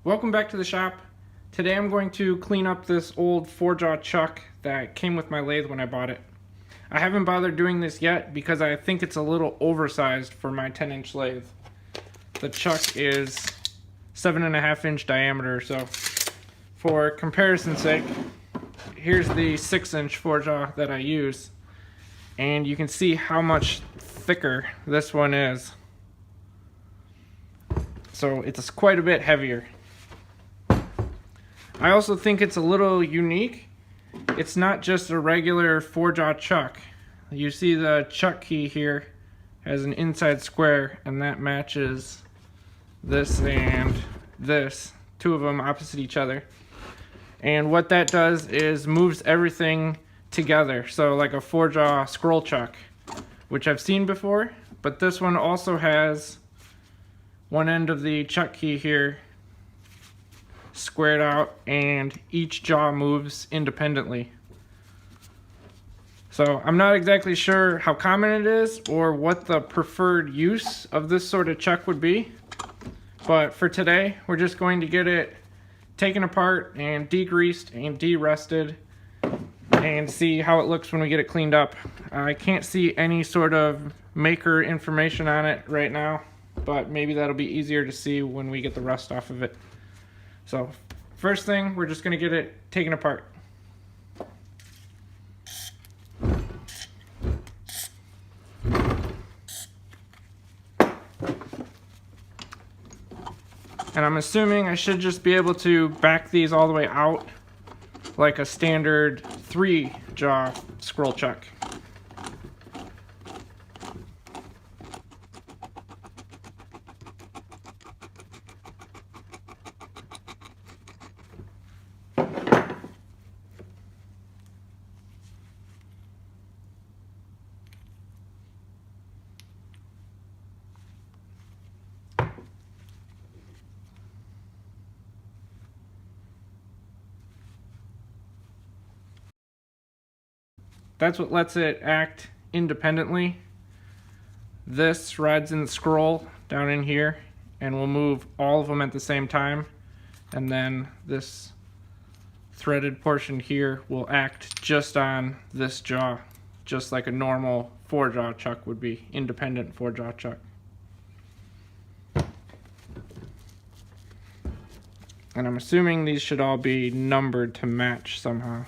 Welcome back to the shop. Today I'm going to clean up this old 4-jaw chuck that came with my lathe when I bought it. I haven't bothered doing this yet because I think it's a little oversized for my 10-inch lathe. The chuck is 7.5 inch diameter, so for comparison's sake, here's the 6-inch 4-jaw that I use, and you can see how much thicker this one is. So it's quite a bit heavier. I also think it's a little unique. It's not just a regular 4-jaw chuck. You see the chuck key here has an inside square, and that matches this and this, two of them opposite each other. And what that does is moves everything together, so like a 4-jaw scroll chuck, which I've seen before, but this one also has one end of the chuck key here squared out, and each jaw moves independently. So I'm not exactly sure how common it is or what the preferred use of this sort of chuck would be, but for today we're just going to get it taken apart and degreased and de-rusted and see how it looks when we get it cleaned up. I can't see any sort of maker information on it right now, but maybe that'll be easier to see when we get the rust off of it. So first thing, we're just going to get it taken apart. And I'm assuming I should just be able to back these all the way out like a standard 3-jaw scroll chuck. That's what lets it act independently. This rides in the scroll down in here, and we'll move all of them at the same time. And then this threaded portion here will act just on this jaw, just like a normal 4-jaw chuck would be, independent 4-jaw chuck. And I'm assuming these should all be numbered to match somehow.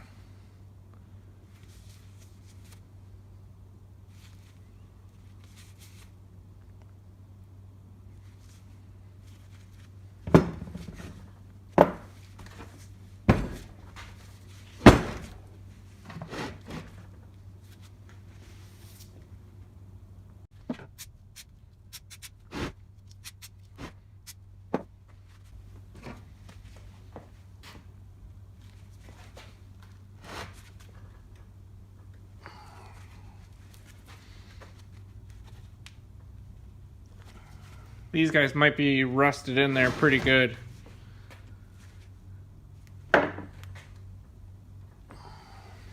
These guys might be rusted in there pretty good.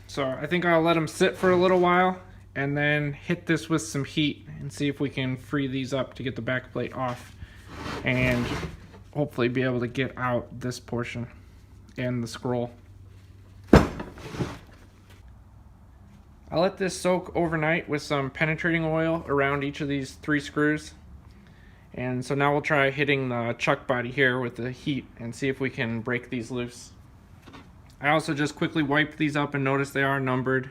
So I think I'll let them sit for a little while and then hit this with some heat and see if we can free these up to get the back plate off and hopefully be able to get out this portion and the scroll. I'll let this soak overnight with some penetrating oil around each of these 3 screws. And so now we'll try hitting the chuck body here with the heat and see if we can break these loose. I also just quickly wiped these up and noticed they are numbered.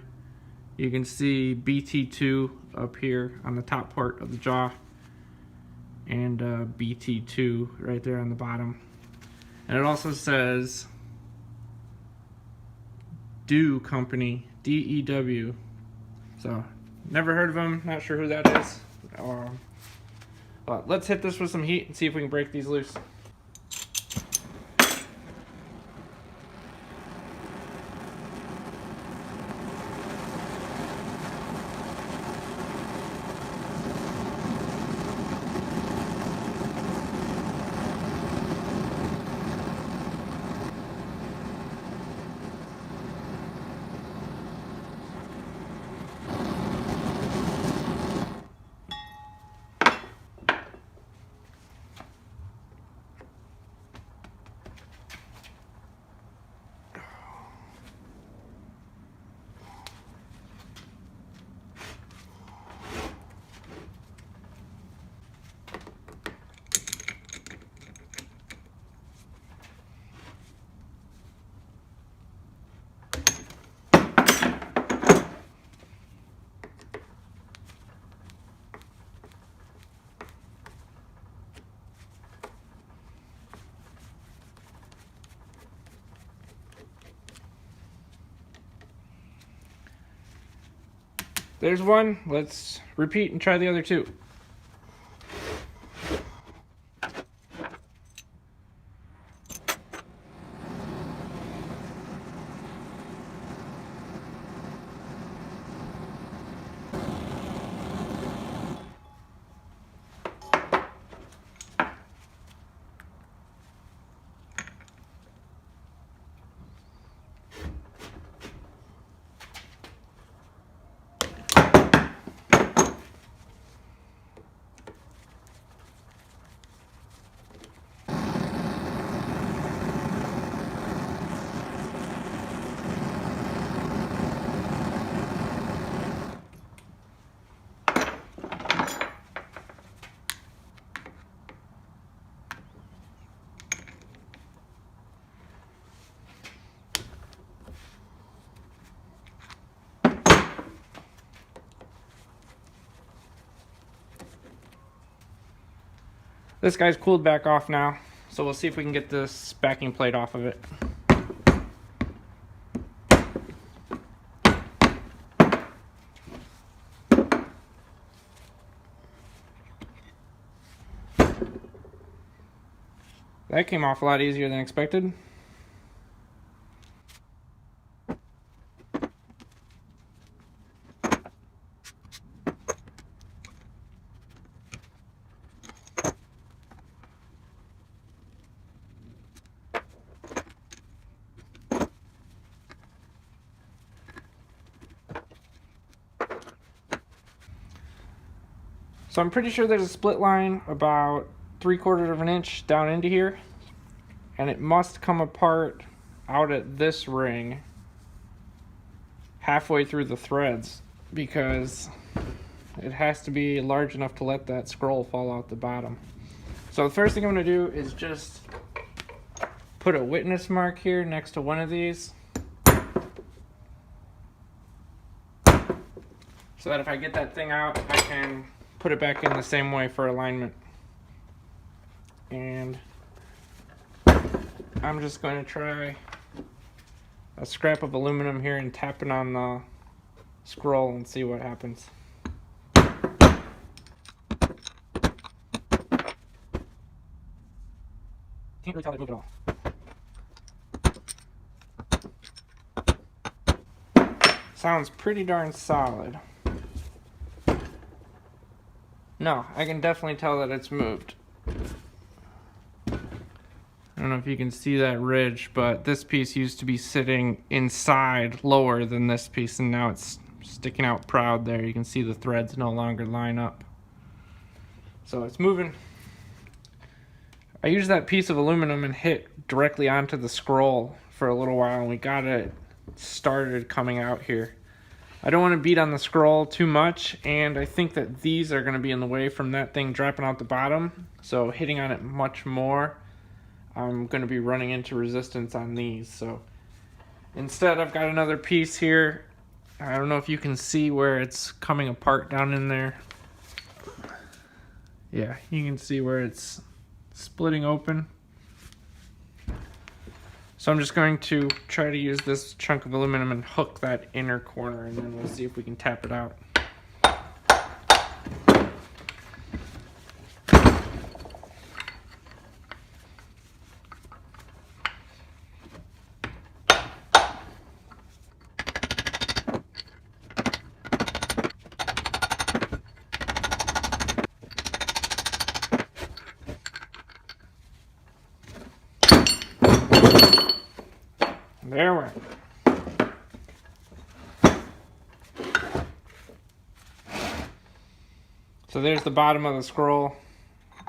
You can see BT2 up here on the top part of the jaw, and BT2 right there on the bottom. And it also says Dew Company, DEW. So never heard of them, not sure who that is. But let's hit this with some heat and see if we can break these loose. There's one. Let's repeat and try the other two. This guy's cooled back off now, so we'll see if we can get this backing plate off of it. That came off a lot easier than expected. So I'm pretty sure there's a split line about 3/4 of an inch down into here, and it must come apart out at this ring halfway through the threads, because it has to be large enough to let that scroll fall out the bottom. So the first thing I'm going to do is just put a witness mark here next to one of these, so that if I get that thing out, I can put it back in the same way for alignment. And I'm just going to try a scrap of aluminum here and tap it on the scroll and see what happens. Can't really tell it move at all. Sounds pretty darn solid. No, I can definitely tell that it's moved. I don't know if you can see that ridge, but this piece used to be sitting inside lower than this piece, and now it's sticking out proud there. You can see the threads no longer line up. So it's moving. I used that piece of aluminum and hit directly onto the scroll for a little while, and we got it started coming out here. I don't want to beat on the scroll too much, and I think that these are going to be in the way from that thing dropping out the bottom. So hitting on it much more, I'm going to be running into resistance on these. So instead, I've got another piece here. I don't know if you can see where it's coming apart down in there. Yeah, you can see where it's splitting open. So I'm just going to try to use this chunk of aluminum and hook that inner corner, and then we'll see if we can tap it out. There we go. So there's the bottom of the scroll.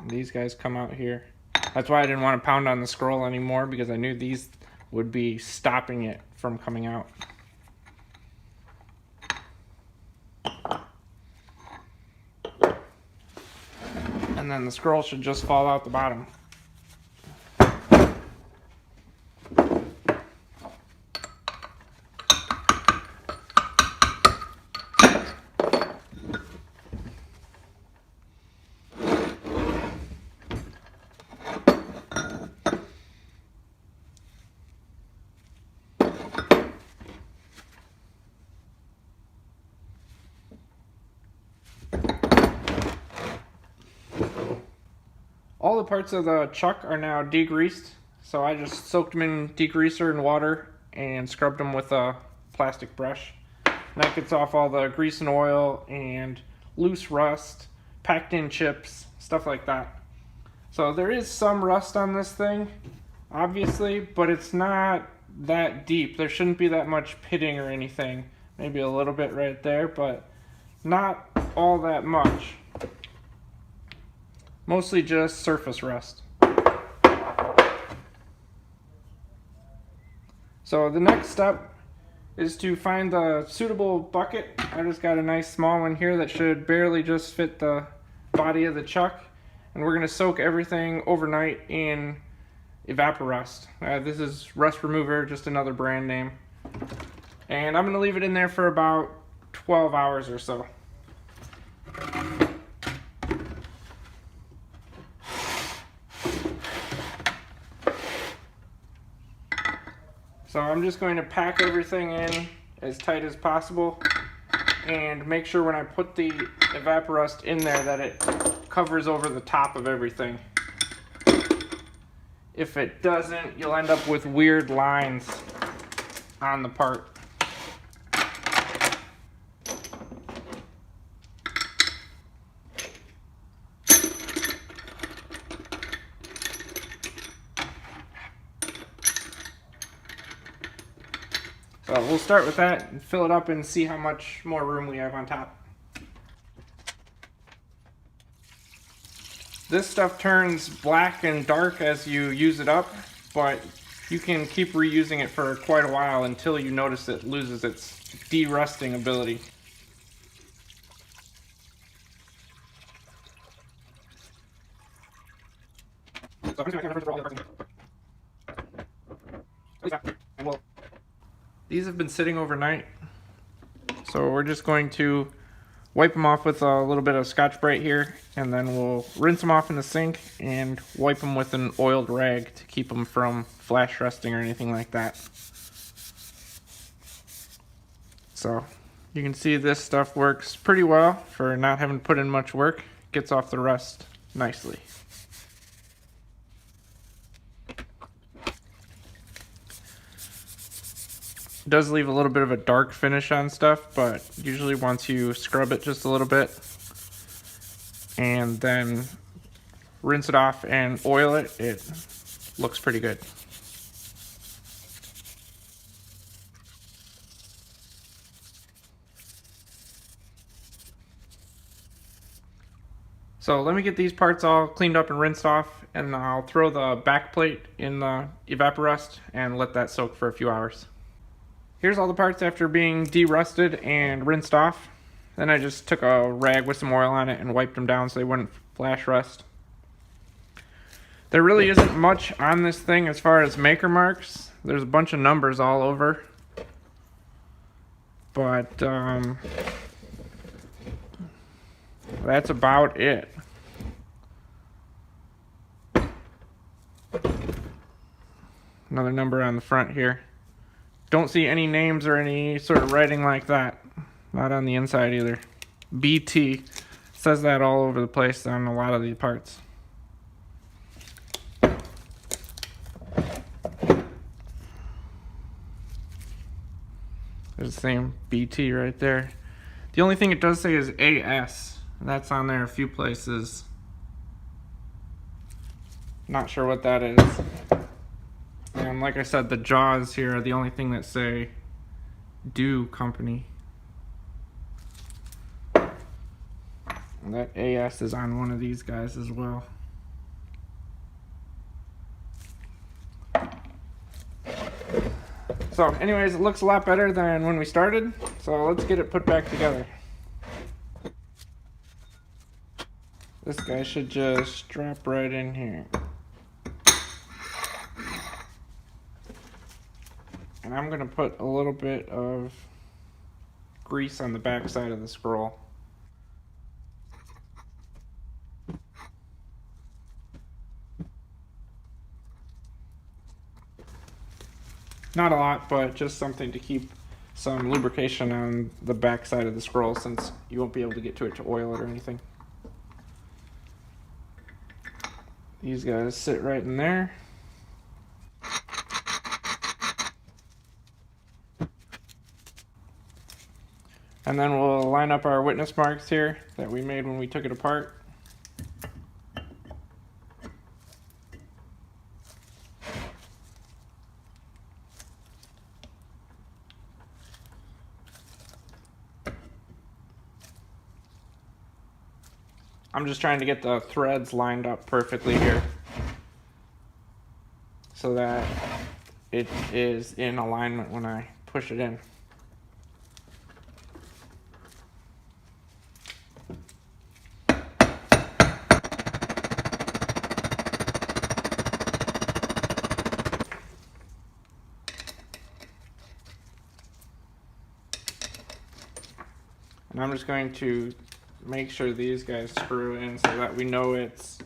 These guys come out here. That's why I didn't want to pound on the scroll anymore, because I knew these would be stopping it from coming out. And then the scroll should just fall out the bottom. parts of the chuck are now degreased, so I just soaked them in degreaser and water and scrubbed them with a plastic brush. And that gets off all the grease and oil and loose rust, packed in chips, stuff like that. So there is some rust on this thing, obviously, but it's not that deep. There shouldn't be that much pitting or anything. Maybe a little bit right there, but not all that much. Mostly just surface rust. So the next step is to find the suitable bucket. I just got a nice small one here that should barely just fit the body of the chuck. And we're going to soak everything overnight in Evaporust. This is Rust Remover, just another brand name. And I'm going to leave it in there for about 12 hours or so. So I'm just going to pack everything in as tight as possible and make sure when I put the Evaporust in there that it covers over the top of everything. If it doesn't, you'll end up with weird lines on the part. So we'll start with that and fill it up and see how much more room we have on top. This stuff turns black and dark as you use it up, but you can keep reusing it for quite a while until you notice it loses its derusting ability. These have been sitting overnight, so we're just going to wipe them off with a little bit of Scotch-Brite here, and then we'll rinse them off in the sink and wipe them with an oiled rag to keep them from flash rusting or anything like that. So you can see this stuff works pretty well for not having to put in much work. Gets off the rust nicely. It does leave a little bit of a dark finish on stuff, but usually once you scrub it just a little bit and then rinse it off and oil it, it looks pretty good. So let me get these parts all cleaned up and rinsed off, and I'll throw the back plate in the Evaporust and let that soak for a few hours. Here's all the parts after being derusted and rinsed off. Then I just took a rag with some oil on it and wiped them down so they wouldn't flash rust. There really isn't much on this thing as far as maker marks. There's a bunch of numbers all over. But that's about it. Another number on the front here. Don't see any names or any sort of writing like that. Not on the inside either. BT says that all over the place on a lot of the parts. There's the same BT right there. The only thing it does say is AS. That's on there a few places. Not sure what that is. And like I said, the jaws here are the only thing that say Do Company. And that AS is on one of these guys as well. So anyways, it looks a lot better than when we started. So let's get it put back together. This guy should just drop right in here. And I'm going to put a little bit of grease on the back side of the scroll. Not a lot, but just something to keep some lubrication on the back side of the scroll, since you won't be able to get to it to oil it or anything. The These guys sit right in there. And then we'll line up our witness marks here that we made when we took it apart. I'm just trying to get the threads lined up perfectly here so that it is in alignment when I push it in. And I'm just going to make sure these guys screw in so that we know it's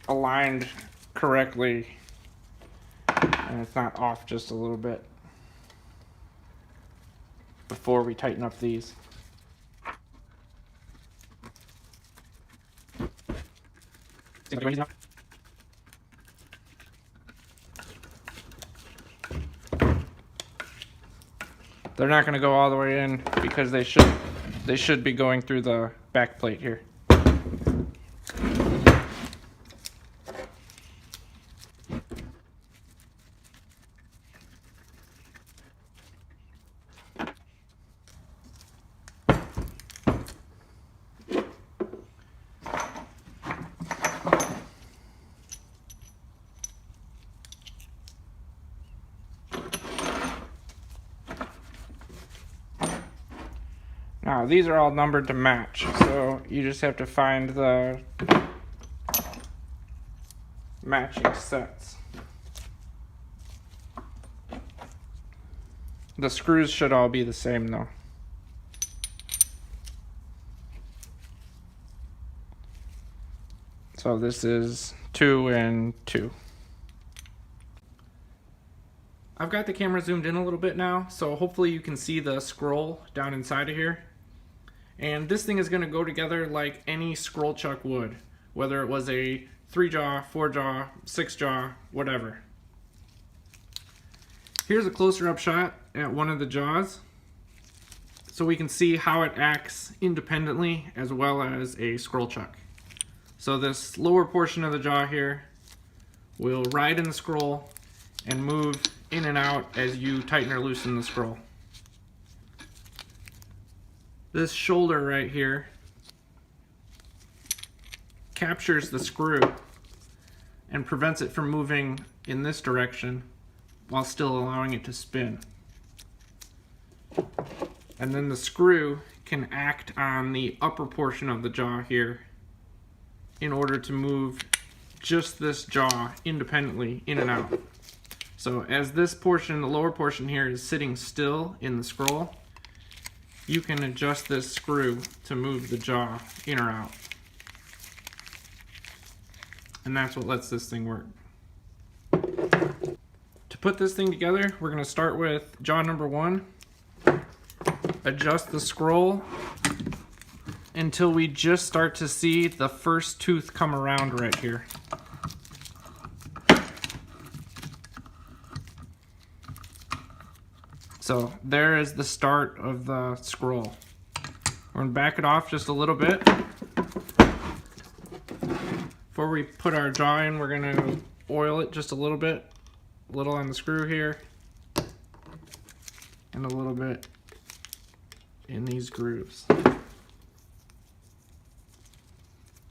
aligned correctly and it's not off just a little bit before we tighten up these. They're not going to go all the way in because they should be going through the back plate here. Now these are all numbered to match, so you just have to find the matching sets. The screws should all be the same though. So this is 2 and 2. I've got the camera zoomed in a little bit now, so hopefully you can see the scroll down inside of here. And this thing is going to go together like any scroll chuck would, whether it was a 3-jaw, 4-jaw, 6-jaw, whatever. Here's a closer up shot at one of the jaws, so we can see how it acts independently as well as a scroll chuck. So this lower portion of the jaw here will ride in the scroll and move in and out as you tighten or loosen the scroll. This shoulder right here captures the screw and prevents it from moving in this direction while still allowing it to spin. And then the screw can act on the upper portion of the jaw here in order to move just this jaw independently in and out. So as this portion, the lower portion here, is sitting still in the scroll, you can adjust this screw to move the jaw in or out. And that's what lets this thing work. To put this thing together, we're going to start with jaw number 1. Adjust the scroll until we just start to see the first tooth come around right here. So there is the start of the scroll. We're going to back it off just a little bit. Before we put our jaw in, we're going to oil it just a little bit. A little on the screw here. And a little bit in these grooves.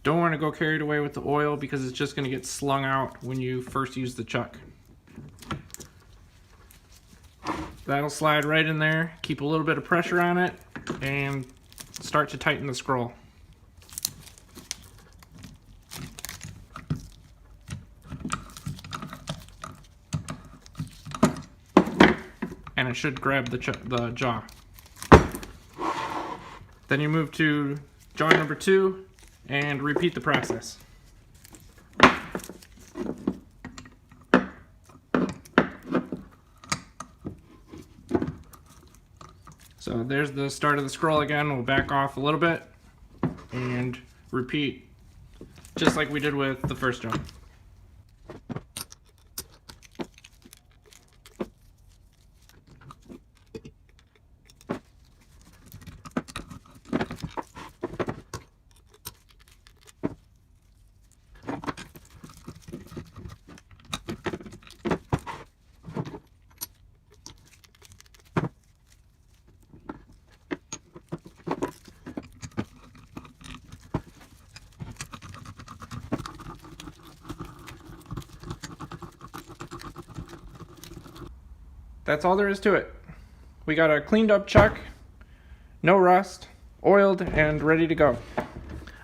Don't want to go carried away with the oil because it's just going to get slung out when you first use the chuck. That'll slide right in there, keep a little bit of pressure on it, and start to tighten the scroll. And it should grab the jaw. Then you move to jaw number 2 and repeat the process. So there's the start of the scroll again. We'll back off a little bit and repeat just like we did with the first job. That's all there is to it. We got a cleaned up chuck, no rust, oiled, and ready to go.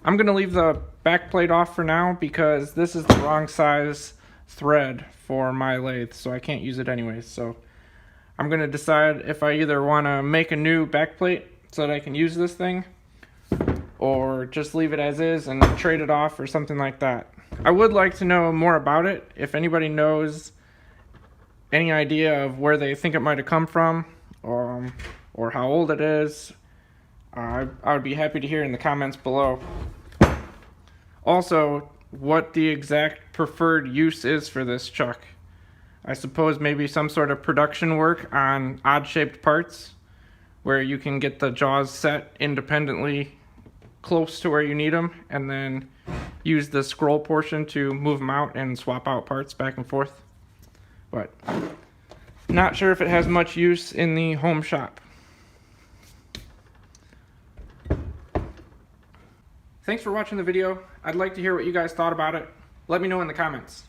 I'm gonna leave the back plate off for now because this is the wrong size thread for my lathe, so I can't use it anyways. So I'm gonna decide if I either wanna make a new back plate so that I can use this thing, or just leave it as is and trade it off or something like that. I would like to know more about it. If anybody knows any idea of where they think it might have come from, or how old it is, I would be happy to hear in the comments below. Also, what the exact preferred use is for this chuck. I suppose maybe some sort of production work on odd-shaped parts, where you can get the jaws set independently close to where you need them, and then use the scroll portion to move them out and swap out parts back and forth. But not sure if it has much use in the home shop. Thanks for watching the video. I'd like to hear what you guys thought about it. Let me know in the comments.